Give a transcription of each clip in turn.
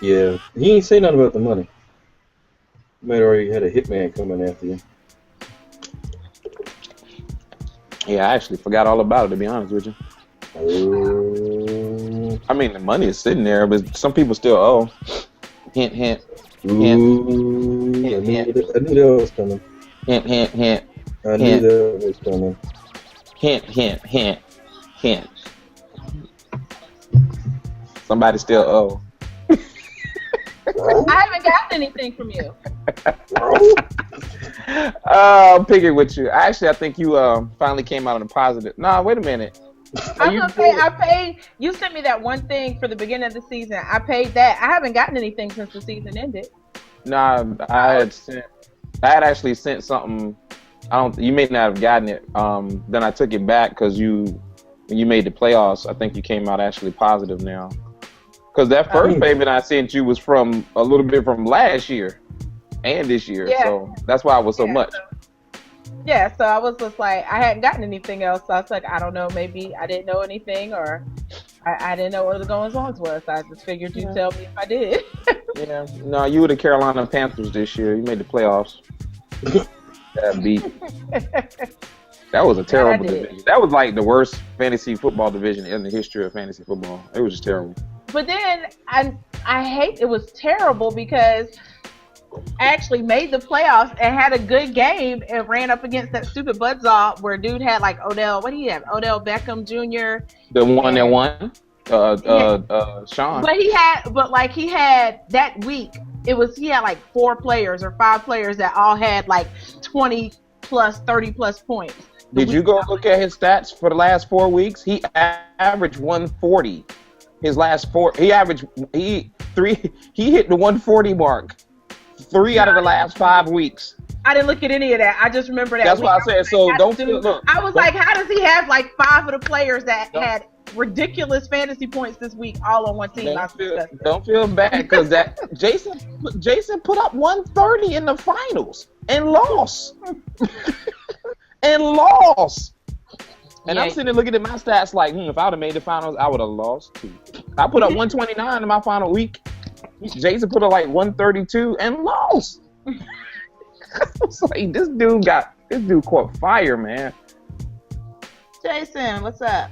Yeah, he ain't say nothing about the money. You might already had a hitman coming after you. Yeah, I actually forgot all about it, to be honest with you. I mean, the money is sitting there, but some people still owe. Hint, hint. Ooh, Hint, hint. I knew that was coming. Hint, hint, hint. I knew that was coming. Hint, hint, hint, hint. Somebody still owe. I haven't gotten anything from you. I'm picking with you. Actually, I think you finally came out on a positive. Nah, wait a minute. I'm gonna say I paid. You sent me that one thing for the beginning of the season. I paid that. I haven't gotten anything since the season ended. Nah, I had actually sent something. You may not have gotten it. Then I took it back because when you made the playoffs, I think you came out actually positive now. Because that first payment I sent you was from a little bit from last year and this year. Yeah. So that's why it was so much. So I was just like, I hadn't gotten anything else. So I was like, I don't know, maybe I didn't know anything or I didn't know what the going on was. So I just figured you'd tell me if I did. Yeah. No, you were the Carolina Panthers this year. You made the playoffs. That beat. That was a terrible division. That was like the worst fantasy football division in the history of fantasy football. It was just terrible. But then I hate it was terrible because I actually made the playoffs and had a good game and ran up against that stupid buzzsaw where dude had like Odell. What do you have? Odell Beckham Jr. The one that won. Sean. But he had that week. He had like 4 players or 5 players that all had like 20 plus, 30 plus points. Did you go look at his stats for the last 4 weeks? He averaged 140. His last 4, he hit the 140 mark 3 out of the last 5 weeks. I didn't look at any of that. I just remember that. That's why I said, so don't look. I was like, how does he have like 5 of the players that had ridiculous fantasy points this week all on one team? Don't feel bad because that Jason put up 130 in the finals and lost. And I'm sitting there looking at my stats like, if I would have made the finals, I would have lost too. I put up 129 in my final week. Jason put up like 132 and lost. It's like this dude caught fire, man. Jason, what's up?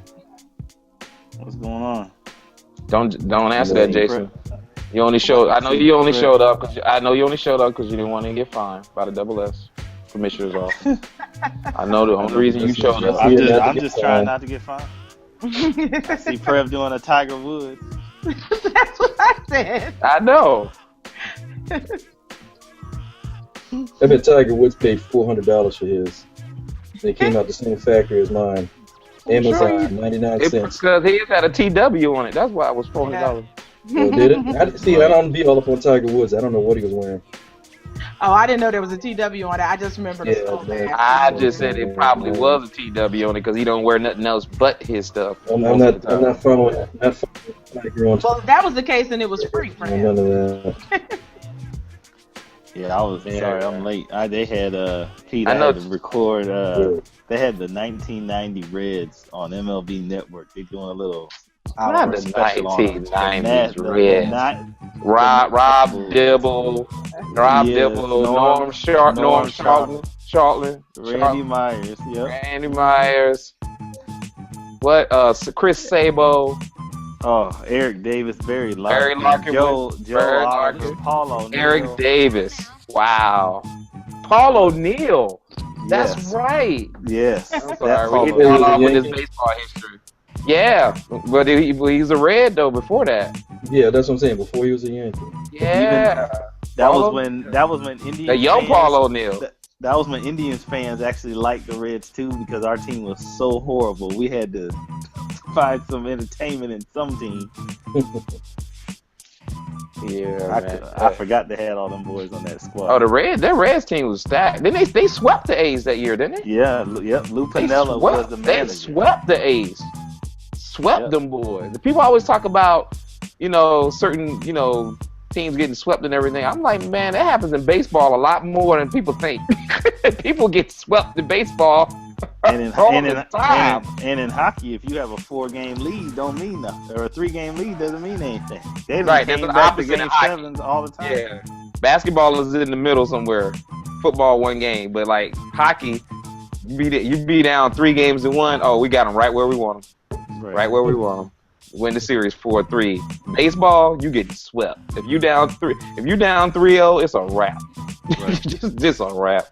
What's going on? Don't answer that, Jason. You only showed. I know you only showed up because you didn't want to get fined by the double S. Commissioner's office. I know the only reason you showed up. I'm just trying not to get fined. I see Prev doing a Tiger Woods. That's what I said. I know. I bet Tiger Woods paid $400 for his. They came out the same factory as mine. Amazon, 99 cents. Because his had a TW on it. That's why it was $400. Oh, did it? I don't be all up on Tiger Woods. I don't know what he was wearing. Oh, I didn't know there was a TW on it. I just remember the skull bag. I just said it probably was a TW on it because he don't wear nothing else but his stuff. I'm not following Tiger on. Well, if that was the case, then it was free for him. None of that. Yeah, I was sorry, I'm late. They had Pete. I had to record. They had the 1990 Reds on MLB Network. They're doing a little. Not the 1990s Reds. Rob Dibble, Norm Charlton, Randy Myers. Yep. Randy Myers. What? Chris Sabo. Oh, Eric Davis, Barry Larkin, Joe Oliver, Paul O'Neill. Eric Davis. Wow. Paul O'Neill. That's right. Yes. I'm sorry. We're getting all off with this baseball history. Yeah, but he's a Red though before that. Yeah, that's what I'm saying. Before he was a Yankee. Yeah. That was when Indians. The young Paul O'Neill. That was when Indians fans actually liked the Reds too because our team was so horrible. We had to find some entertainment in some team. Yeah, I forgot they had all them boys on that squad. Oh, their Reds team was stacked. Then they swept the A's that year, didn't they? Yeah, Lou Piniella was the manager. They swept the A's. Swept them boys. The people always talk about, certain, teams getting swept and everything. I'm like, man, that happens in baseball a lot more than people think. People get swept in baseball And in hockey, if you have a 4-game lead, don't mean nothing. Or a 3-game lead doesn't mean anything. They right, came that's back to opposite game of hockey. 7s all the time. Yeah, basketball is in the middle somewhere. Football 1 game, but like hockey, you be down 3 games to 1. Oh, we got them right where we want them. Right where we want them. Win the series 4-3. Baseball, you get swept. If you down 3-0, it's a wrap. Right. just a wrap.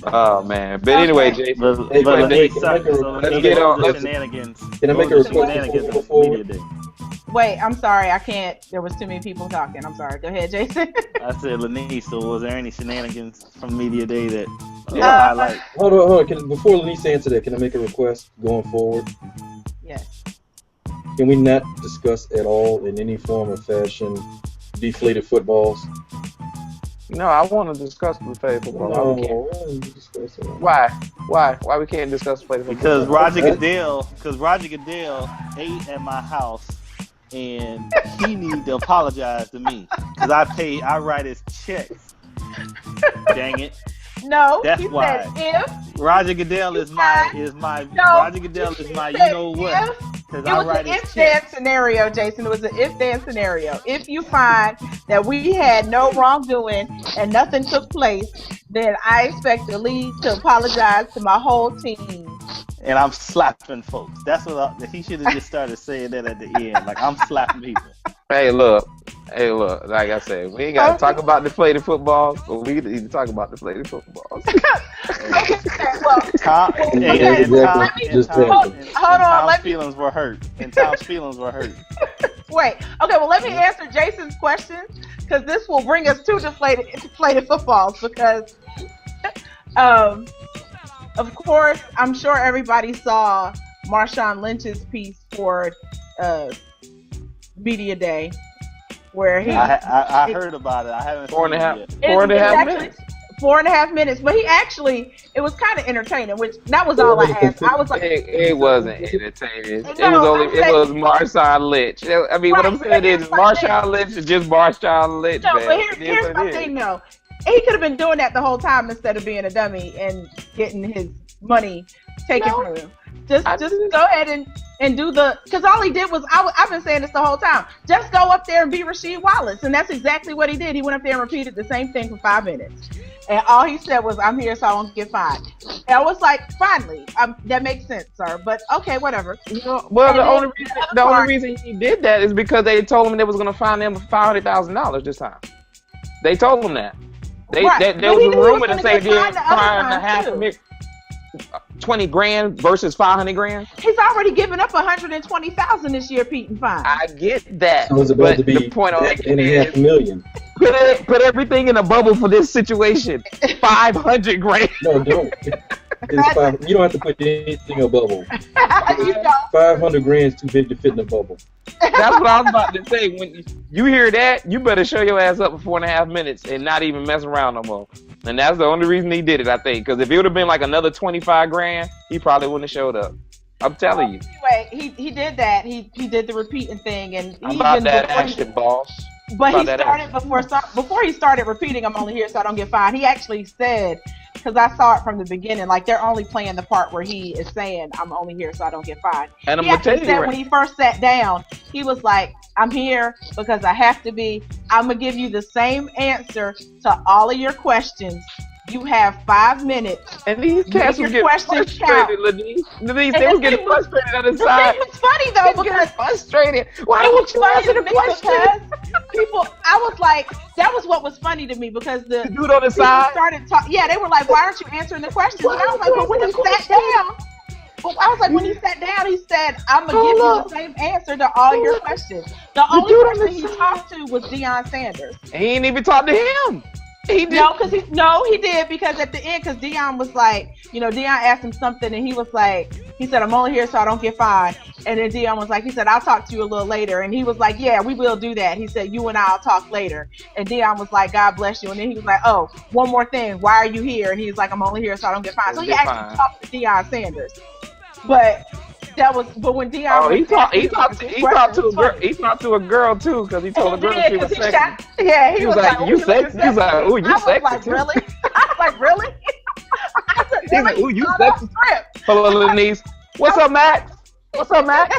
Oh man. But anyway, Jason. Let's get on shenanigans. Can I make a request before media day? Wait, I'm sorry, I can't. There was too many people talking. I'm sorry. Go ahead, Jason. I said Lonice. So was there any shenanigans from media day that highlight? Hold on. Before Lonice answer that, can I make a request going forward? Yes. Can we not discuss at all in any form or fashion deflated footballs? No, I want to discuss deflated football. Why? Why we can't discuss deflated football? Because Roger Goodell ate at my house, and he need to apologize to me because I write his checks. Dang it. No, that's he why. Said if Roger Goodell is my Roger Goodell is my you know what. It was an if-then scenario, Jason. It was an if-then scenario. If you find that we had no wrongdoing and nothing took place, then I expect the league to apologize to my whole team. And I'm slapping folks. That's what he should have just started saying that at the end. Like, I'm slapping people. Hey, look. Like I said, we ain't got to talk about deflated footballs, but we need to talk about deflated footballs. Tom's feelings were hurt. Wait. Okay, well, let me answer Jason's question, because this will bring us to deflated footballs, because, of course, I'm sure everybody saw Marshawn Lynch's piece for Media Day, where he... I heard about it. I haven't seen it yet. 4.5 minutes. 4.5 minutes, but it was kind of entertaining, which that was all I asked. I was like, it wasn't entertaining. It was Marshawn Lynch. I mean, what I'm saying is Marshawn Lynch is just Marshawn Lynch. No, but here's my thing, though. He could have been doing that the whole time instead of being a dummy and getting his money taken from him. Just go ahead and do because all he did was, I've been saying this the whole time, just go up there and be Rasheed Wallace, and that's exactly what he did. He went up there and repeated the same thing for 5 minutes, and all he said was, I'm here so I won't get fined. And I was like, finally, that makes sense, sir, but okay, whatever. Well, the only reason he did that is because they told him they was going to fine him $500,000 this time. They told him that. There was a rumor to say they're fined $20,000 versus $500,000. He's already given up $120,000 this year, Pete, and fine. I get that. So it's about to be the point $8.5 million. Put everything in a bubble for this situation. $500,000. No, don't. You don't have to put anything in a bubble. $500,000 is too big to fit in a bubble. That's what I was about to say. When you hear that, you better show your ass up for 4.5 minutes and not even mess around no more. And that's the only reason he did it, I think. Because if it would have been like another $25,000, he probably wouldn't have showed up. I'm telling you. Anyway, he did that. He did the repeating thing, and I'm about that action, boss. But he started before he started repeating, I'm only here so I don't get fined. He actually said, because I saw it from the beginning, like they're only playing the part where he is saying, I'm only here so I don't get fined. And he actually said when he first sat down, he was like, I'm here because I have to be. I'm going to give you the same answer to all of your questions. You have 5 minutes. And these cats were getting frustrated, Lonice. They were getting frustrated on the side. It was funny, though, because... frustrated. Why would you answer the question? I was like, that was what was funny to me, because the dude on the side started talking. Yeah, they were like, why aren't you answering the questions? And I was like, well, when he sat down... when he sat down, he said, I'm going to give you the same answer to all your questions. The only person he talked to was Deion Sanders. And he ain't even talked to him. He did. He did, because at the end, because Deion was like, Deion asked him something, and he was like, he said, I'm only here so I don't get fined. And then Deion was like, he said, I'll talk to you a little later. And he was like, yeah, we will do that. He said, you and I'll talk later. And Deion was like, God bless you. And then he was like, oh, one more thing. Why are you here? And he was like, I'm only here so I don't get fined. So he actually talked to Deion Sanders. But when Deion he talked to a girl too, because he told a girl she was sexy. He was like, you sexy. He was like, ooh, you sexy. Really? I was like, really? He's like, ooh, you sexy. Hello, Lonice. What's up, Max? What's up, Max?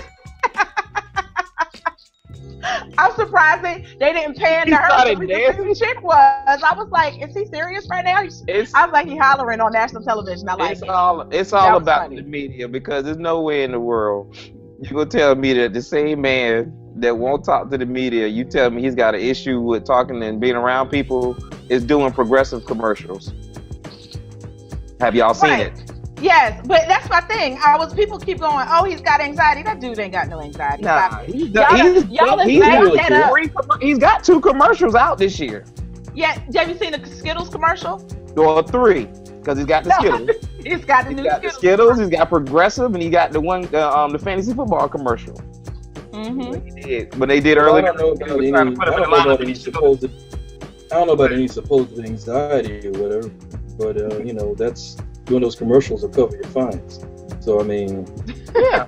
I'm surprised they didn't pan to her so we could see who the chick was. I was like, is he serious right now? I was like, he hollering on national television. I like it's all about the media, because there's no way in the world you gonna tell me that the same man that won't talk to the media, you tell me he's got an issue with talking and being around people, is doing progressive commercials. Have y'all seen it? Yes, but that's my thing. People keep going, oh, he's got anxiety. That dude ain't got no anxiety. Nah, he's got 2 commercials out this year. Yeah, have you seen the Skittles commercial? Or 3, because he's got the Skittles. He's got the Skittles. He's got progressive, and he got the one, the fantasy football commercial. Mm-hmm. But they did earlier. I don't know about any supposed anxiety or whatever, but that's doing those commercials will cover your fines. So I mean, yeah,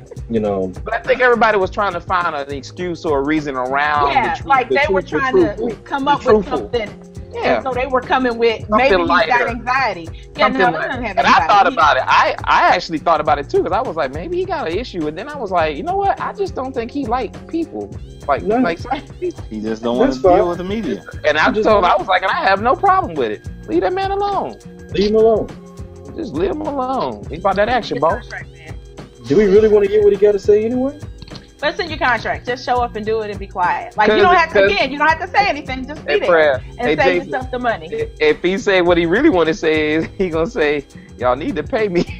But I think everybody was trying to find an excuse or a reason around. Yeah, they were trying to come up with something. Yeah. And so they were coming with maybe he's got anxiety. Yeah, no, he doesn't have anxiety. And I thought about it. I actually thought about it too, because I was like, maybe he got an issue. And then I was like, you know what? I just don't think he likes people. He just don't want to deal with the media. And I was like, and I have no problem with it. Leave that man alone. Leave him alone. Just leave him alone. He's about that action, boss. Do we really want to hear what he got to say anyway? But it's in your contract. Just show up and do it and be quiet. Like, you don't have to say anything. Just be there and save yourself the money. If he say what he really want to say, is he gonna say, y'all need to pay me.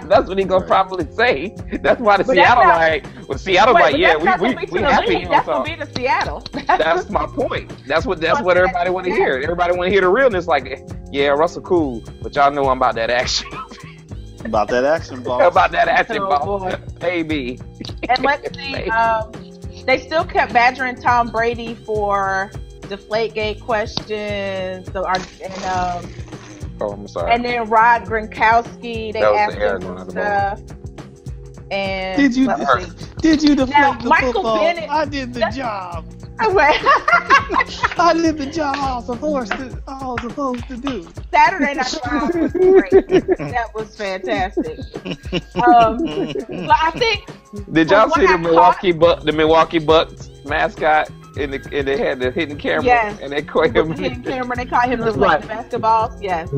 That's what he gonna probably say. That's why Seattle's like, yeah, we happy. That's gonna be the Seattle. That's my point. That's what everybody want to hear. Everybody want to hear the realness. Like, yeah, Russell cool, but y'all know I'm about that action. About that action, boss. About that action, boss. Baby. And let's see. They still kept badgering Tom Brady for deflate-gate questions. I'm sorry. And then Rod Gronkowski, they asked him some stuff. And did you deflate the Michael football? Bennett, I did the job. I did the job I was supposed to do. Saturday Night Live was great. That was fantastic. But I think. Did y'all see the Milwaukee Bucks mascot? And they had the hidden camera. Yes. And they caught him. Hidden camera. They caught him deflating basketballs. Yes.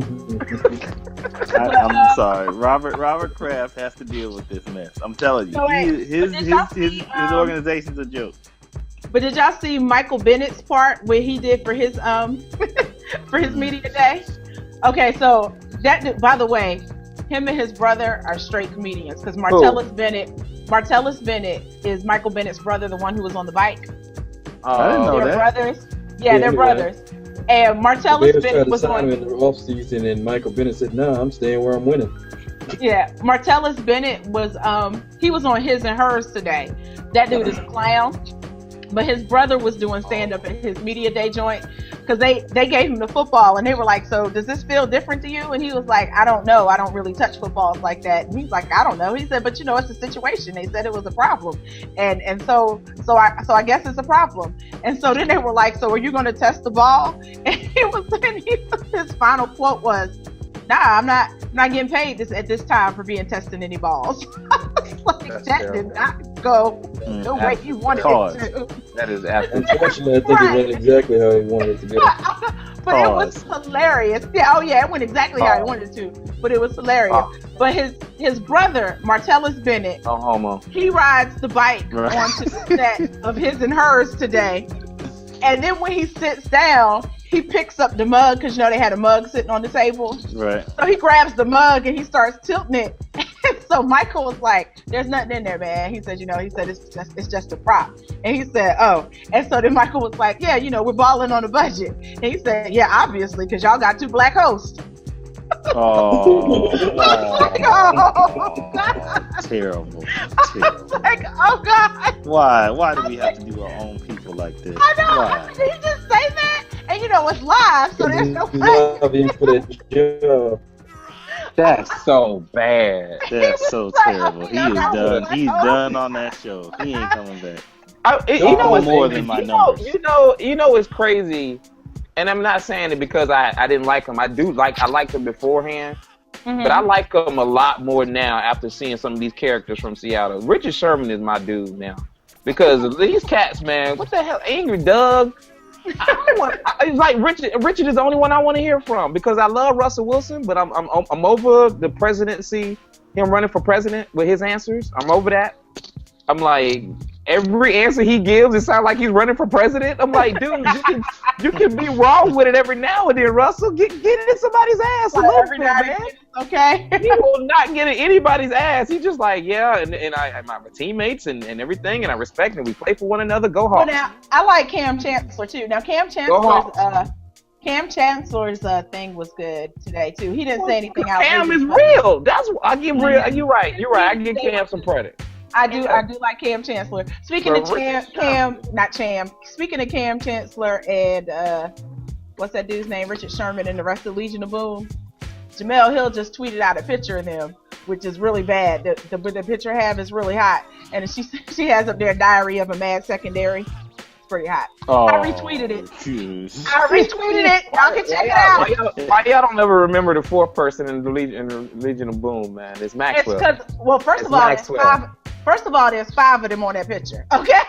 I'm sorry. Robert Kraft has to deal with this mess. I'm telling you, his organization's a joke. But did y'all see Michael Bennett's part where he did for his for his media day? Okay, so that, by the way, him and his brother are straight comedians, because Martellus Bennett is Michael Bennett's brother, the one who was on the bike. I didn't know they're that. brothers. Yeah, they're brothers. And Martellus Bennett was on in the off season, and Michael Bennett said, "No, I'm staying where I'm winning." Yeah, Martellus Bennett was he was on His and Hers today. That dude is a clown. But his brother was doing stand-up at his media day joint, because they gave him the football, and they were like, so does this feel different to you? And he was like, I don't know. I don't really touch footballs like that. And he's like, I don't know. He said, but it's a situation. They said it was a problem. And so I guess it's a problem. And so then they were like, so are you going to test the ball? And his final quote was, nah, I'm not getting paid at this time for being testing any balls. Like, that did not go the way he wanted it to. That is absolutely. Unfortunately, I think it went exactly how he wanted it to go. But it was hilarious. Yeah, it went exactly how he wanted it to. But it was hilarious. But his brother, Martellus Bennett, he rides the bike onto the set of His and Hers today. And then when he sits down, he picks up the mug, because they had a mug sitting on the table. Right. So he grabs the mug and he starts tilting it. And so Michael was like, "There's nothing in there, man." He said, it's just a prop. And he said, "Oh." And so then Michael was like, "Yeah, we're balling on a budget." And he said, "Yeah, obviously, because y'all got 2 black hosts." Oh, terrible. Like, oh God. Why do we have to do our own people like this? I know. Why? Did he just say that? And it's live, so there's no That's so bad. That's so terrible. He is done. He's done on that show. He ain't coming back. More than my numbers. It's crazy. And I'm not saying it because I didn't like him. I liked him beforehand. but I like him a lot more now after seeing some of these characters from Seattle. Richard Sherman is my dude now because these cats, man. What the hell, Angry Doug? It's like Richard is the only one I want to hear from because I love Russell Wilson, but I'm over the presidency, him running for president with his answers. I'm over that. I'm like, every answer he gives, it sounds like he's running for president. I'm like, dude, you can be wrong with it every now and then, Russell. Get in somebody's ass a little bit, man. Okay. He will not get in anybody's ass. He's just like, yeah, and I my teammates and everything, and I respect them. We play for one another. Go Hawks. Well, now, I like Cam Chancellor, too. Now, Cam Chancellor's thing was good today, too. He didn't say anything out. Cam is real. That's I give real. You're right. I give Cam some credit. I do like Cam Chancellor. Speaking of Cam Chancellor and what's that dude's name? Richard Sherman and the rest of the Legion of Boom. Jamel Hill just tweeted out a picture of them, which is really bad. The picture I have is really hot, and she has up there Diary of a Mad Secondary. It's pretty hot. Oh, I retweeted it. Y'all can check it out. Why y'all don't ever remember the fourth person in the Legion of Boom, man? It's Maxwell. It's because, first of all, there's 5 of them on that picture. Okay.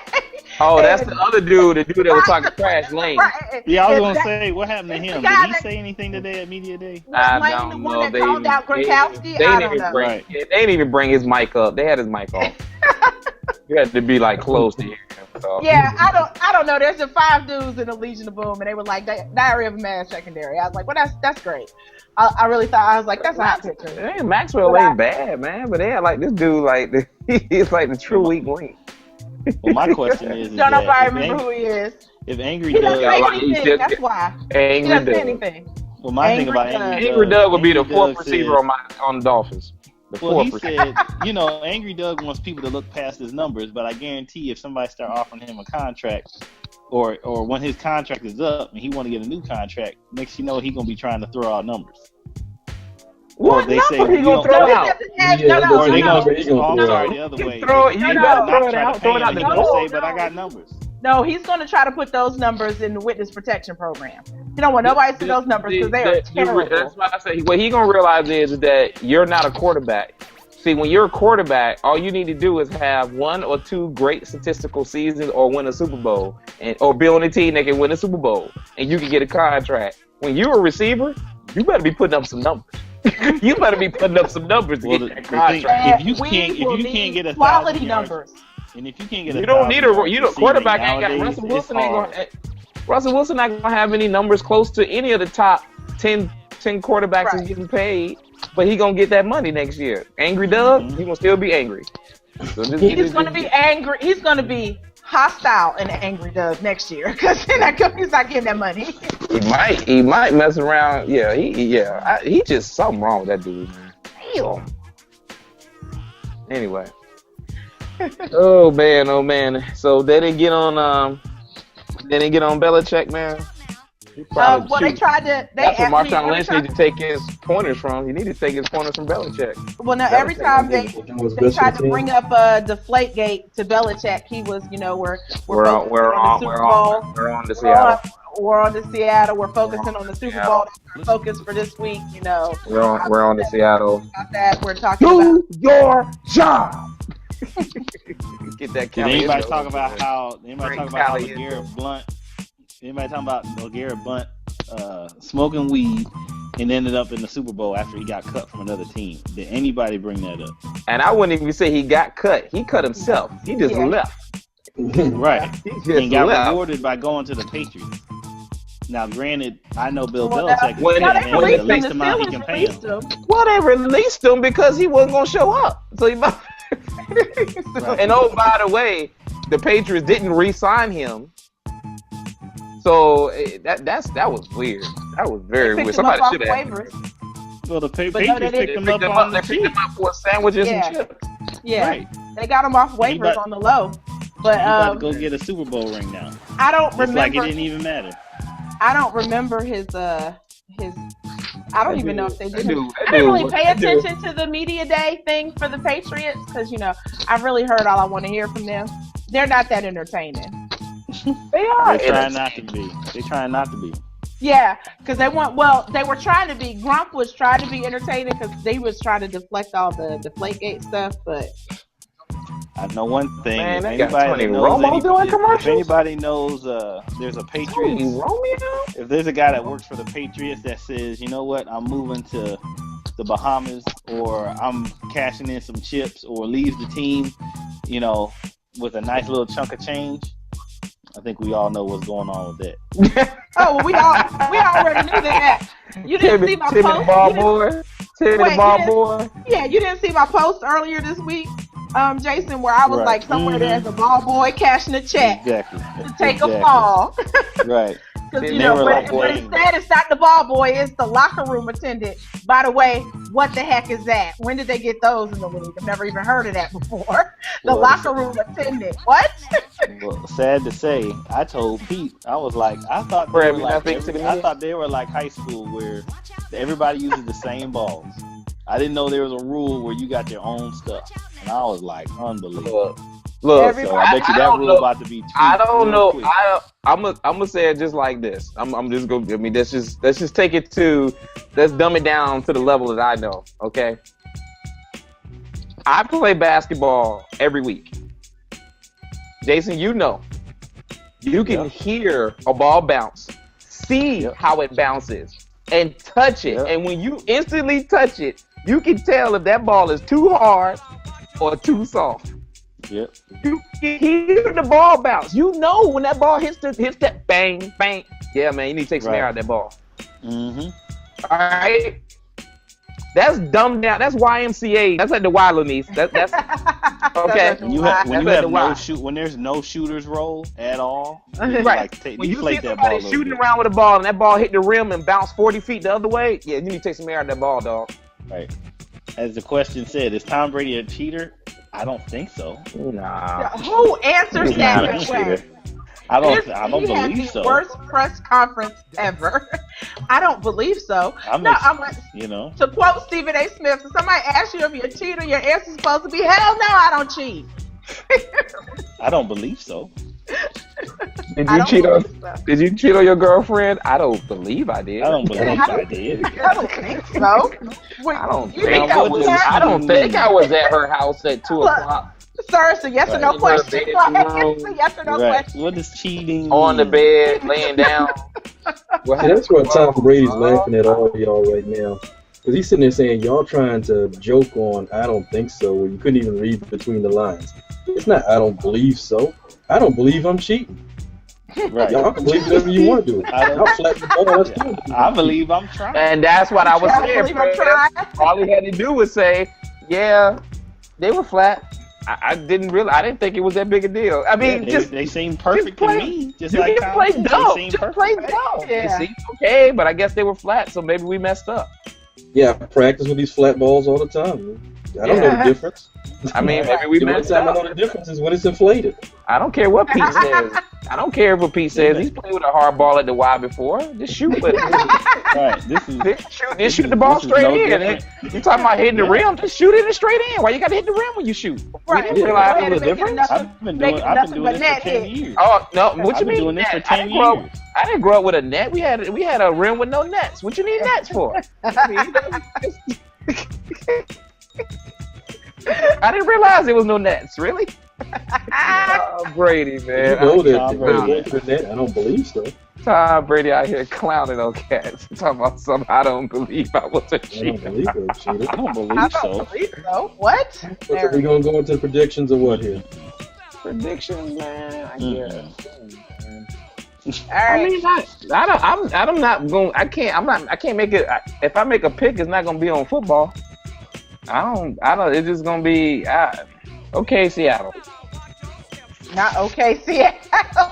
Oh, that's the other dude, the dude that was talking trash, Lane. Yeah, I was gonna say, what happened to him? Did he say anything today at Media Day? I don't know. They didn't even bring his mic up. They had his mic off. You had to be like close to hear him. So. Yeah, I don't know. There's just 5 dudes in the Legion of Boom, and they were like Diary of a Mad Secondary. I was like, well, that's great. I really thought, I was like, that's a hot picture. Hey, Maxwell ain't bad, man, but they had like this dude he's like the true weak link. Well, my question is don't nobody remember who he is. If Angry He Doug, doesn't say anything. That's why. He doesn't say anything. Well, my thing about Angry Doug would be the fourth receiver on the Dolphins. Well, he said, Angry Doug wants people to look past his numbers, but I guarantee if somebody start offering him a contract, or when his contract is up and he want to get a new contract, next you know he gonna be trying to throw out numbers. What number he gonna throw out? Or they gonna the other way. You better throw it out. Throw it out. They're gonna say, but I got numbers. No, he's going to try to put those numbers in the witness protection program. He don't want nobody to see those numbers because they are terrible. That's why I say what he gonna realize is that you're not a quarterback. See, when you're a quarterback, all you need to do is have 1 or 2 great statistical seasons or win a Super Bowl, or be on a team that can win a Super Bowl, and you can get a contract. When you're a receiver, you better be putting up some numbers. You better be putting up some numbers to get that contract. If you can't get a quality numbers. And if you can't get a quarterback ain't got Russell Wilson Russell Wilson not gonna have any numbers close to any of the top 10 quarterbacks that's getting paid, but he gonna get that money next year. Angry Doug, he gonna still be angry. So he's gonna be angry. He's gonna be hostile and Angry Doug next year because he's not getting that money. He might mess around. Yeah, he just something wrong with that dude, man. Damn. Anyway. Oh man. So they didn't get on Belichick, man. Well, they tried to. That's where Marshawn Lynch needs to take his pointers from. He needs to take his pointers from Belichick. Well, now every time they tried to bring up deflate-gate to Belichick, he was, we're on the Seattle. We're on the Seattle. We're focusing on the Super Bowl. Focus for this week, We're on the Seattle. About that, we're talking about your job. Get that. Did anybody talk about how LeGarrette Blount? Anybody talking about LeGarrette Blount smoking weed and ended up in the Super Bowl after he got cut from another team? Did anybody bring that up? And I wouldn't even say he got cut. He cut himself. He just left. Right. He got rewarded by going to the Patriots. Now, granted, I know Bill Belichick is the least amount he can pay him. Well, they released him because he wasn't going to show up. So he might. Right. And by the way, the Patriots didn't re-sign him. So that was weird. That was very weird. Somebody should have. Well, the Patriots picked him up on the cheap. They picked him up for sandwiches and chips. Yeah, right. They got him off waivers on the low. But he's about to go get a Super Bowl ring now. I don't remember. It's like it didn't even matter. I don't remember his. I don't even know if they did. I didn't really pay attention to the media day thing for the Patriots because I've really heard all I want to hear from them. They're not that entertaining. They are. They're trying not to be. Yeah, because they were trying to be, Grump was trying to be entertaining because they was trying to deflect all the deflate-gate stuff, but. I know one thing. Man, if they got Tony Romo doing commercials. If anybody knows, there's a Patriots. If there's a guy that works for the Patriots that says, you know what, I'm moving to the Bahamas, or I'm cashing in some chips, or leaves the team, you know, with a nice little chunk of change, I think we all know what's going on with that. Oh, well, we already knew that. You didn't see my post. Timmy the ball boy. Yeah, you didn't see my post earlier this week, Jason, where I was like, somewhere there's a ball boy cashing a check to take a fall. Right. Because, you know, but instead it's not the ball boy, it's the locker room attendant. By the way, what the heck is that? When did they get those in the league? I've never even heard of that before. The locker room attendant. What? Well, sad to say, I told Pete, I was like, I thought they were like high school where everybody uses the same balls. I didn't know there was a rule where you got your own stuff. And I was like, unbelievable. Look, so I bet you that rule about to be tweaked. I don't know. I'm gonna say it just like this. I'm just gonna. I mean, let's just take it to. Let's dumb it down to the level that I know. Okay. I play basketball every week. Jason, you know, you can hear a ball bounce, see how it bounces, and touch it. And when you instantly touch it, you can tell if that ball is too hard or too soft. Yep. You can hear the ball bounce. You know when that ball hits that bang, bang. Yeah, man, you need to take some air out of that ball. Mm-hmm. All right. That's dumbed down. That's YMCA. That's like the Y, Lonice. That's okay. When there's no shooters roll at all, right? Like, when you see somebody shooting around with a ball and that ball hit the rim and bounce 40 feet the other way, yeah, you need to take some air out of that ball, dog. Right. As the question said, is Tom Brady a cheater? I don't think so. Nah. Who answers that way? I don't believe so. Worst press conference ever. I don't believe so. To quote Stephen A. Smith, if somebody asks you if you're a cheater, your answer's supposed to be, hell no, I don't cheat. I don't believe so. Did you cheat on your girlfriend? I don't believe I did. I don't believe I did. I don't think so. I don't think I was at her house at 2 o'clock. Sir, it's a yes or no question. It's a yes or no question. What is cheating? On the bed, laying down. That's what Tom Brady's laughing at all y'all right now. Because he's sitting there saying, y'all trying to joke on, I don't think so, when you couldn't even read between the lines. It's not, I don't believe so. I don't believe I'm cheating. Right. Y'all can believe whatever you want to do. I'll flatten the ball. I believe I'm trying. And that's what I was saying. All he had to do was say, yeah, they were flat. I didn't think it was that big a deal. I mean, they seem perfect to me. Just like Tom, play dumb. Just play dumb. Yeah. It seemed okay, but I guess they were flat, so maybe we messed up. Yeah, I practice with these flat balls all the time. I don't know the difference. I mean, maybe we messed up. The only time I know the difference is when it's inflated. I don't care what Pete says. I don't care what Pete says. He's played with a hard ball at the Y before. Just shoot with it. Right. Just shoot the ball straight in. You talking about hitting the rim? Just shoot it straight in. Why you got to hit the rim when you shoot? Right. You didn't realize it was different. I've been doing this for 10 years. Oh no! What you mean? Doing this for 10 years. I didn't grow up with a net. We had a rim with no nets. What you need nets for? I didn't realize there was no nets. Really? Brady, man. You know that. I don't believe so. Tom Brady out here clowning on cats. Talking about something I don't believe I was a cheater. I don't believe so. What? Are we going to go into predictions or what here? Predictions, man. I guess. All right. I'm not going. I can't make it. If I make a pick, it's not going to be on football. I don't. It's just going to be okay, Seattle. Not okay, Seattle.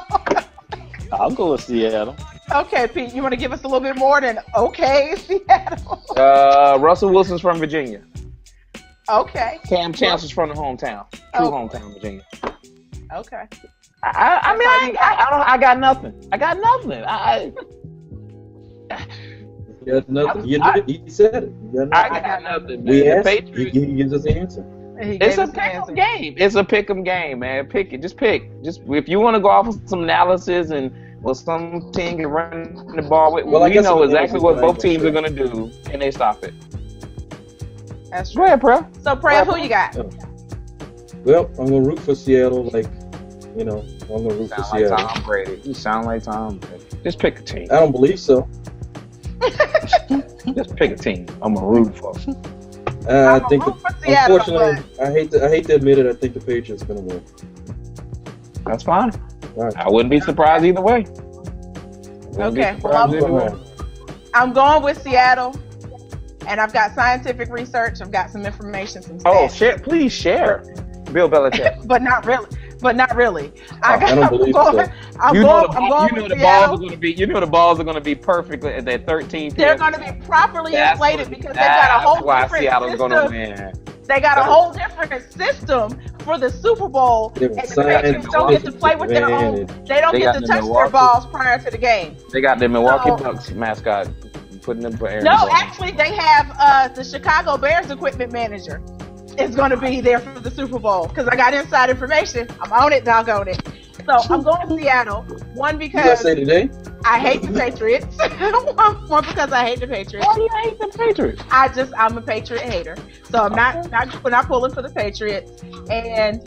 I'll go with Seattle. Okay, Pete, you want to give us a little bit more than okay, Seattle? Russell Wilson's from Virginia. Okay. Cam Chancellor's from the hometown. True hometown, Virginia. Okay. I got nothing. You got nothing. He said it. I got nothing, man. We asked, he gives us the answer. It's a pick'em game. It's a pick'em game, man. Pick it. Just pick. Just if you want to go off of some analysis and Well, some team can run the ball with. Well, I we guess know it exactly was what like both that, teams sure. are going to do. Can they stop it? That's Go true. ahead, Prev. So, Prev, who you got? Well, I'm gonna root for Seattle. Like, I'm gonna root for Sound like Seattle. Tom Brady. You sound like Tom Brady. Just pick a team. I don't believe so. Just pick a team. I'm going to root for. I I'm think, root for Seattle, unfortunately, I hate to admit it. I think the Patriots are gonna win. That's fine. All right. I wouldn't be surprised either way. Okay, well, I'm going with Seattle, and I've got scientific research. I've got some information, some stats. Please share. Bill Belichick. But not really. I don't believe so. I'm going with the Seattle. balls are going to be. You know the balls are going to be perfectly at that 13. They're going to be properly inflated because they got a whole different Seattle's system. Going to win. They got a whole different system for the Super Bowl, and the Patriots don't get to play with their own. They don't get to touch their balls prior to the game. They got the Milwaukee Bucks mascot putting them. No, actually, they have the Chicago Bears equipment manager is going to be there for the Super Bowl because I got inside information. I'm on it, doggone it. So I'm going to Seattle. One because USA Today. I hate the Patriots. One because I hate the Patriots. Why do you hate the Patriots? I'm a Patriot hater, so I'm not pulling for the Patriots. And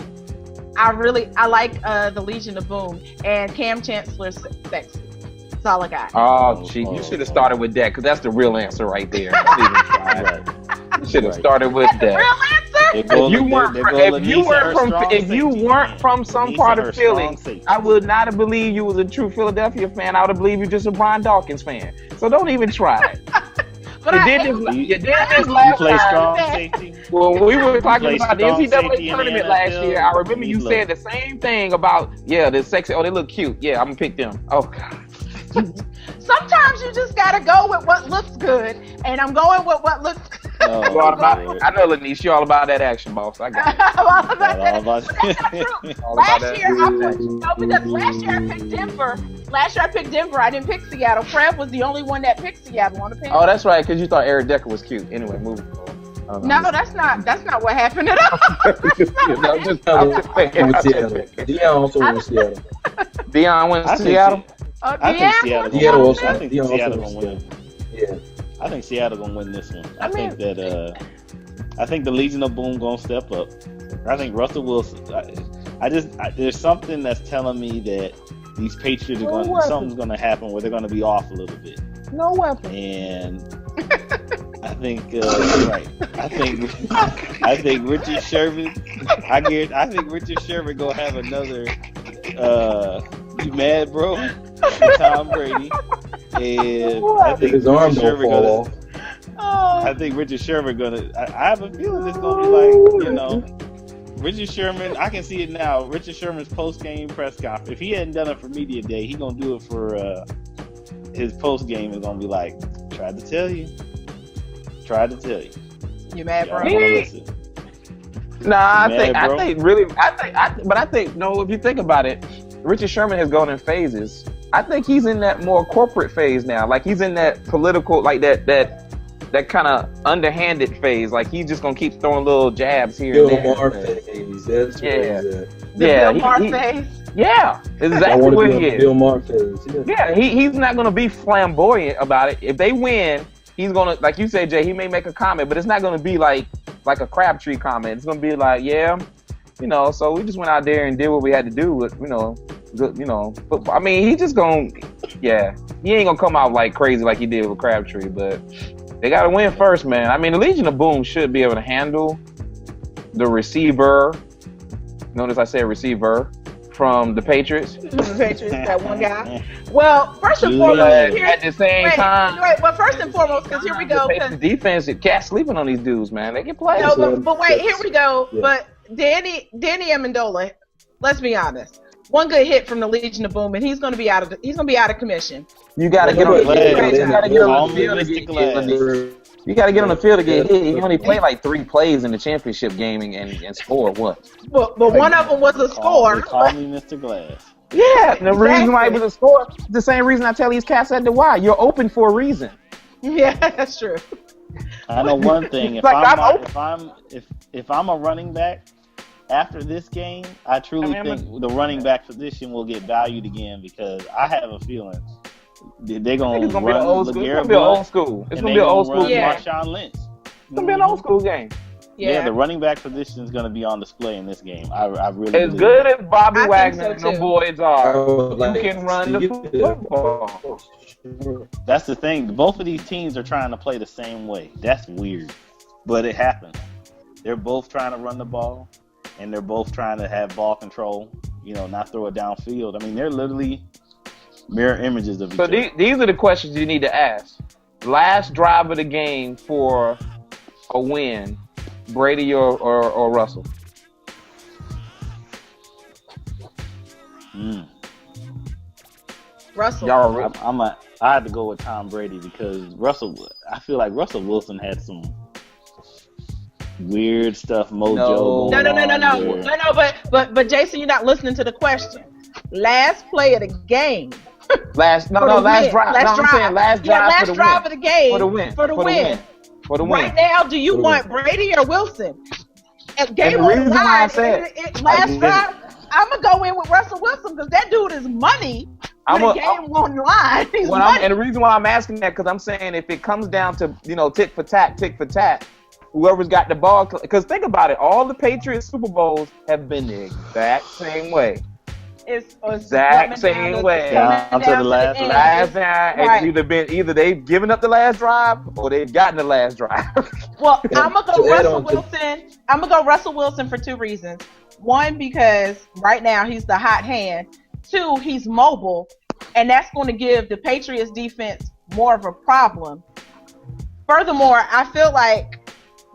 I like the Legion of Boom and Cam Chancellor's sexy. That's all I got. Oh, gee, you should have started with that because that's the real answer right there. You should have started with that. Real answer. If you weren't from some part of Philly, I would not have believed you was a true Philadelphia fan. I would have believed you just a Brian Dawkins fan. So don't even try it. But you did this last play strong time. safety. When we were talking about the strong NCAA safety in the tournament last NFL, year, I remember you look. said the same thing about the sexy. Oh, they look cute. Yeah, I'm gonna pick them. Oh God. Sometimes you just gotta go with what looks good, and I'm going with what looks good. You all about, I know, Lonice, you're all about that action, boss. I got it. I'm all about that. All about But that's not true. All about Last that. year, because last year I picked Denver. Last year I picked Denver. I didn't pick Seattle. Prev was the only one that picked Seattle on the panel. Oh, that's right, because you thought Eric Decker was cute. Anyway, move. No, that's not what happened at all. I'm just saying. With Seattle. Deion also went with Seattle. Deion went to Seattle. I think Seattle. Seattle also. I think Deion Seattle also gonna win. Yeah. I think Seattle gonna win this one. I think the Legion of Boom gonna step up. I think Russell Wilson. There's something that's telling me that these Patriots are something's gonna happen where they're gonna be off a little bit. No weapon. And I think right. I think Richard Sherman. I think Richard Sherman gonna have another. You mad, bro? With Tom Brady. And I think his arm don't fall off. I think Richard Sherman gonna. I have a feeling it's gonna be like, Richard Sherman. I can see it now. Richard Sherman's post game press conference. If he hadn't done it for media day, he gonna do it for his post game. Is gonna be like, tried to tell you. You mad, bro? Nah, I think no. If you think about it, Richard Sherman has gone in phases. I think he's in that more corporate phase now. Like he's in that political, like that kind of underhanded phase. Like he's just gonna keep throwing little jabs here and there. Bill Maher phase. That's where he's at. Bill Maher phase. Yeah, exactly what he is. Bill Maher phase. Yeah, he's not gonna be flamboyant about it. If they win, he's gonna, like you said, Jay. He may make a comment, but it's not gonna be like a Crabtree comment. It's gonna be like, so we just went out there and did what we had to do with, football. I mean, he just gonna, he ain't gonna come out like crazy like he did with Crabtree, but they gotta win first, man. I mean, the Legion of Boom should be able to handle the receiver. Notice I said receiver from the Patriots. The Patriots, that one guy. Well, first and foremost, at the same time. Wait, well, first and foremost, because here we go. The defense, cats sleeping on these dudes, man. They can play. No, but wait, here we go. Yeah. But Danny Amendola, let's be honest. One good hit from the Legion of Boom, and he's going to be out of commission. You got to get on the field to get hit. You got to get on the field to get hit. He only played like 3 plays in the championship game and scored what? But one of them was a score. Call me Mr. Glass. Yeah, the reason why it was a score, the same reason I tell these cats at the Y. You're open for a reason. Yeah, that's true. I know one thing. If I'm a running back, after this game, I truly think the running back position will get valued again because I have a feeling they're going to run LeGarrette It's going to be an old school. It's going to be an old school game. Marshawn Lynch. It's going to be an old school game. Yeah, the running back position is going to be on display in this game. I really as good as Bobby Wagner and so the boys are, like, you can run the football. That's the thing. Both of these teams are trying to play the same way. That's weird, but it happens. They're both trying to run the ball, and they're both trying to have ball control. Not throw it downfield. I mean, they're literally mirror images of each other. So these are the questions you need to ask. Last drive of the game for a win. Brady or Russell? Russell. I had to go with Tom Brady because I feel like Russell Wilson had some weird stuff, mojo. No. But Jason, you're not listening to the question. Last play of the game. Last drive. I'm saying last drive of the game for the win. For the win. Right now, do you want Brady or Wilson? Game on the line. Last drive, I'm gonna go in with Russell Wilson because that dude is money. Game on the line. And the reason why I'm asking that because I'm saying if it comes down to tit for tat, whoever's got the ball. Because think about it, all the Patriots Super Bowls have been the exact same way. It's exact same way. Down to the last time. It's either they've given up the last drive or they've gotten the last drive. Well, I'm gonna go Russell Wilson. I'm gonna go Russell Wilson for two reasons. One, because right now he's the hot hand. Two, he's mobile, and that's going to give the Patriots defense more of a problem. Furthermore, I feel like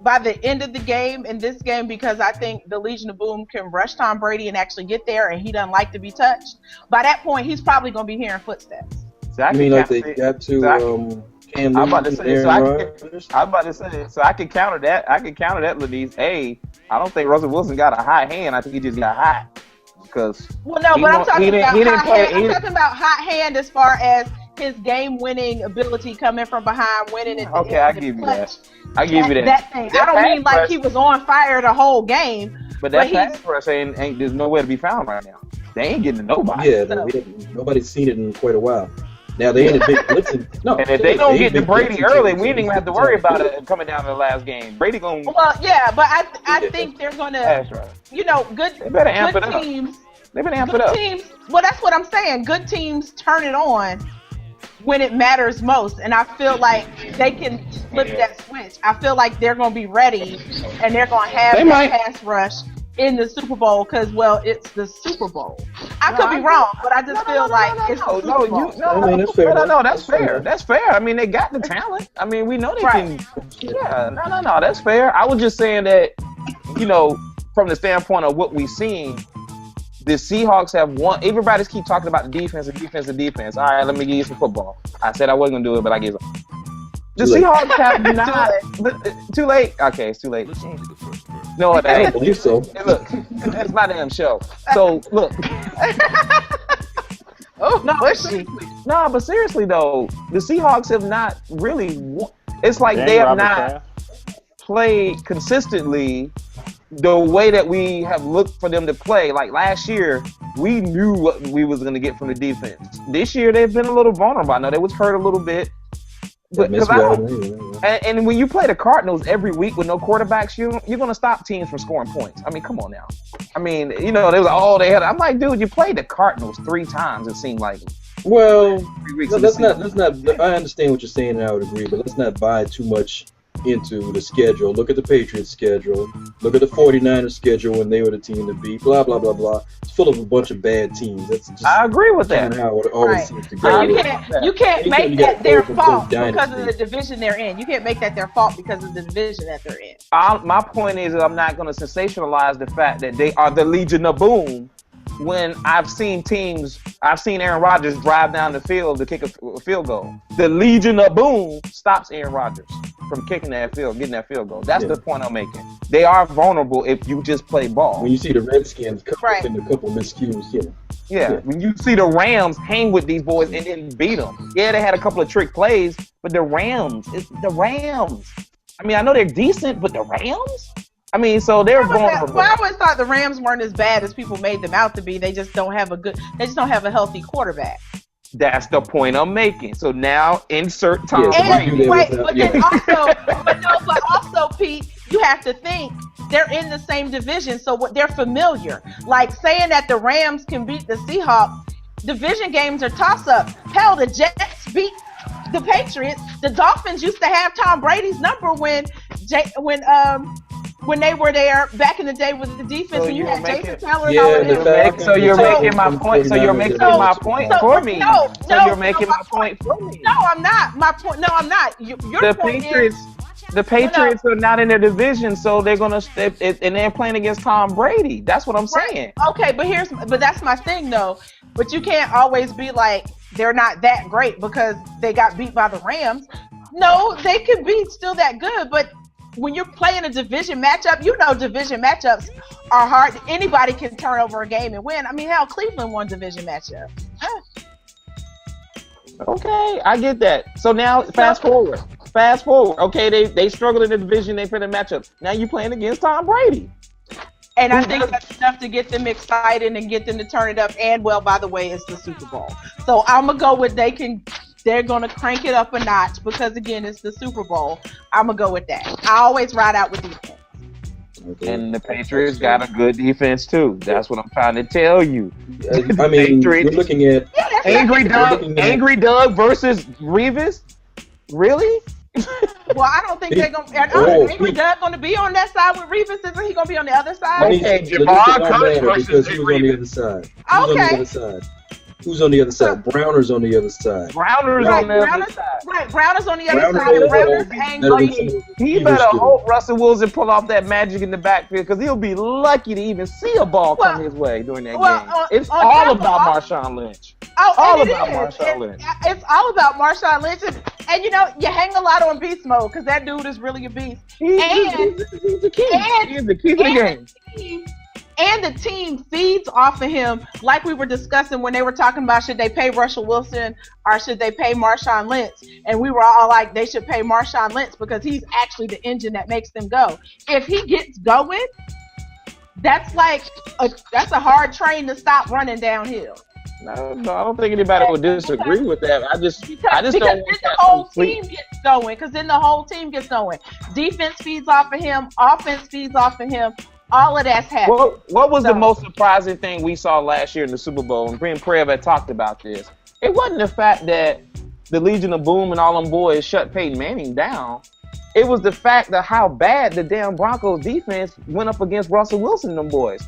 by the end of the game in this game, because I think the Legion of Boom can rush Tom Brady and actually get there, and he doesn't like to be touched. By that point, he's probably going to be hearing footsteps. I mean, like they got to I'm about to say, so I can counter that. Lonice. Hey, I don't think Russell Wilson got a hot hand. I think he just got hot because. Well, no, but I'm talking about hot hand as far as his game-winning ability coming from behind, winning. Okay, I give you that. I give you that. That thing. I don't mean like he was on fire the whole game. But that pass rush ain't there's nowhere to be found right now. They ain't getting to nobody. Yeah, nobody's seen it in quite a while. Now they ain't a big blitzing. No, and if they don't get to Brady early, we ain't even have to worry about it coming down to the last game. Brady gonna. Well, yeah, but I think they're gonna. Good. They better amp it up. Teams. They better amp it up. Teams. Well, that's what I'm saying. Good teams turn it on when it matters most, and I feel like they can flip that switch. I feel like they're gonna be ready, and they're gonna have pass rush in the Super Bowl because, it's the Super Bowl. I could be wrong, but I just feel like it's the Super Bowl. That's fair. No, that's fair. That's fair. I mean, they got the talent. I mean, we know they can. Yeah, no, that's fair. I was just saying that, from the standpoint of what we've seen, the Seahawks have won. Everybody's keep talking about the defense. All right, let me give you some football. I said I wasn't going to do it, but I gave it. The Seahawks have not. Too late? Okay, it's too late. No, I don't believe so. Hey, look, it's my damn show. So, look. But seriously, though, the Seahawks have not really. It's like they have not played consistently the way that we have looked for them to play. Like last year, we knew what we was going to get from the defense. This year, they've been a little vulnerable. I know they was hurt a little bit. But and when you play the Cardinals every week with no quarterbacks, you're going to stop teams from scoring points. I mean, come on now. I mean, they was all they had. I'm like, dude, you played the Cardinals 3 times. It seemed like. Well, let's not. I understand what you're saying, and I would agree, but let's not buy too much into the schedule. Look at the Patriots schedule. Look at the 49ers schedule when they were the team to beat. Blah blah blah blah. It's full of a bunch of bad teams. That's just I agree with that. How it always seems to go. You can't make that their fault because of the division they're in. You can't make that their fault because of the division that they're in. My point is that I'm not going to sensationalize the fact that they are the Legion of Boom. When I've seen Aaron Rodgers drive down the field to kick a field goal. The Legion of Boom stops Aaron Rodgers from getting that field goal. That's the point I'm making. They are vulnerable if you just play ball. When you see the Redskins come up in a couple of miscues, yeah. When you see the Rams hang with these boys and then beat them. Yeah, they had a couple of trick plays, but the Rams. It's the Rams. I mean, I know they're decent, but the Rams? I mean, so they're vulnerable. Well, I always thought the Rams weren't as bad as people made them out to be. They just don't have a healthy quarterback. That's the point I'm making. So now insert Tom Brady. But also, Pete, you have to think they're in the same division, so they're familiar. Like saying that the Rams can beat the Seahawks, division games are toss-ups. Hell, the Jets beat the Patriots. The Dolphins used to have Tom Brady's number when they were there back in the day with the defense, and you had Jason Taylor and all of them. So you're making my point. So you're making my point for me. No, you're making my point for me. No, I'm not. My point. No, I'm not. Your point is the Patriots are not in their division, so they're gonna and they're playing against Tom Brady. That's what I'm saying. Okay, but that's my thing though. But you can't always be like they're not that great because they got beat by the Rams. No, they could be still that good, but when you're playing a division matchup, division matchups are hard. Anybody can turn over a game and win. I mean, hell, Cleveland won division matchup. Okay, I get that. So now, fast forward. Okay, they struggled in the division. They played a matchup. Now you're playing against Tom Brady. And I think that's enough to get them excited and get them to turn it up. And, well, by the way, it's the Super Bowl. So I'm going to go with they're going to crank it up a notch because, again, it's the Super Bowl. I'm going to go with that. I always ride out with defense. Okay. And the Patriots got a good defense, too. That's what I'm trying to tell you. I mean, we're looking at... Angry Doug versus Revis? Really? Well, I don't think they're going to... Angry Doug going to be on that side with Revis? Isn't he going to be on the other side? Okay, Jamar Curtis versus who's on the other side? Who's on the other side? Browner's on the other side. Browner's on the other side. Right, Browner's on the other side. Browner's angry. He better hope Russell Wilson pull off that magic in the backfield because he'll be lucky to even see a ball come his way during that game. It's all about Marshawn Lynch. It's all about Marshawn Lynch. And, you hang a lot on beast mode because that dude is really a beast. He's the king. He's the key to the game. And the team feeds off of him, like we were discussing when they were talking about should they pay Russell Wilson or should they pay Marshawn Lynch. And we were all like, they should pay Marshawn Lynch because he's actually the engine that makes them go. If he gets going, that's a hard train to stop running downhill. No, I don't think anybody would disagree with that. I just don't want the whole team gets going. Because then the whole team gets going. Defense feeds off of him. Offense feeds off of him. All of that's happening. What was the most surprising thing we saw last year in the Super Bowl? And Prev had talked about this. It wasn't the fact that the Legion of Boom and all them boys shut Peyton Manning down. It was the fact that how bad the damn Broncos defense went up against Russell Wilson and them boys.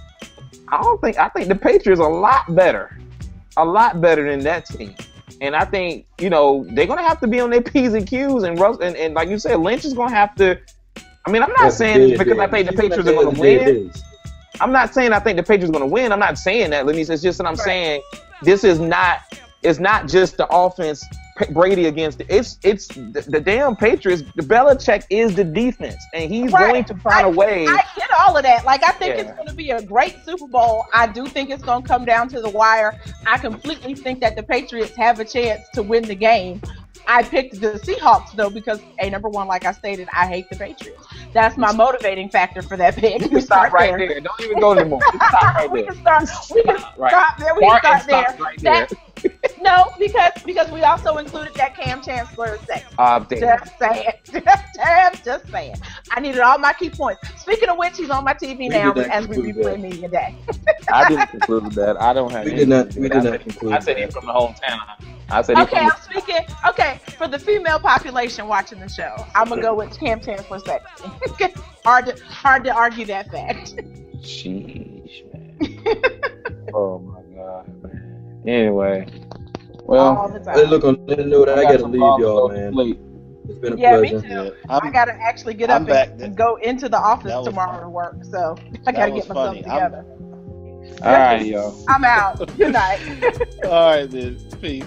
I think the Patriots are a lot better than that team. And I think, they're going to have to be on their P's and Q's. And like you said, Lynch is going to have to. I mean, I'm not saying because I think the Patriots are going to win. I'm not saying I think the Patriots are going to win. I'm not saying that, Lonice. It's just that I'm saying this is not. It's not just the offense. Brady against it's the damn Patriots. The Belichick is the defense, and he's going to find a way. I get all of that. Like I think it's going to be a great Super Bowl. I do think it's going to come down to the wire. I completely think that the Patriots have a chance to win the game. I picked the Seahawks though because number one, like I stated, I hate the Patriots. That's my motivating factor for that pick. We start right there. Don't even go anymore. We start right there. We can start there. We can start there. Right there. No, because we also included that Cam Chancellor section. Just saying. I needed all my key points. Speaking of which, he's on my TV now as we replay Media Day. I didn't conclude that. I don't have. We did not conclude. I said he's from the hometown. Okay, for the female population watching the show, I'm gonna go with Cam Chancellor section. hard to argue that fact. Sheesh, man. Oh my god, man. Anyway, well, look on that note, I gotta leave y'all, man. It's been a pleasure. Me too. I gotta actually get up and go into the office tomorrow to work, so I gotta get myself together. All right, y'all. I'm out. Good night. All right, then. Peace.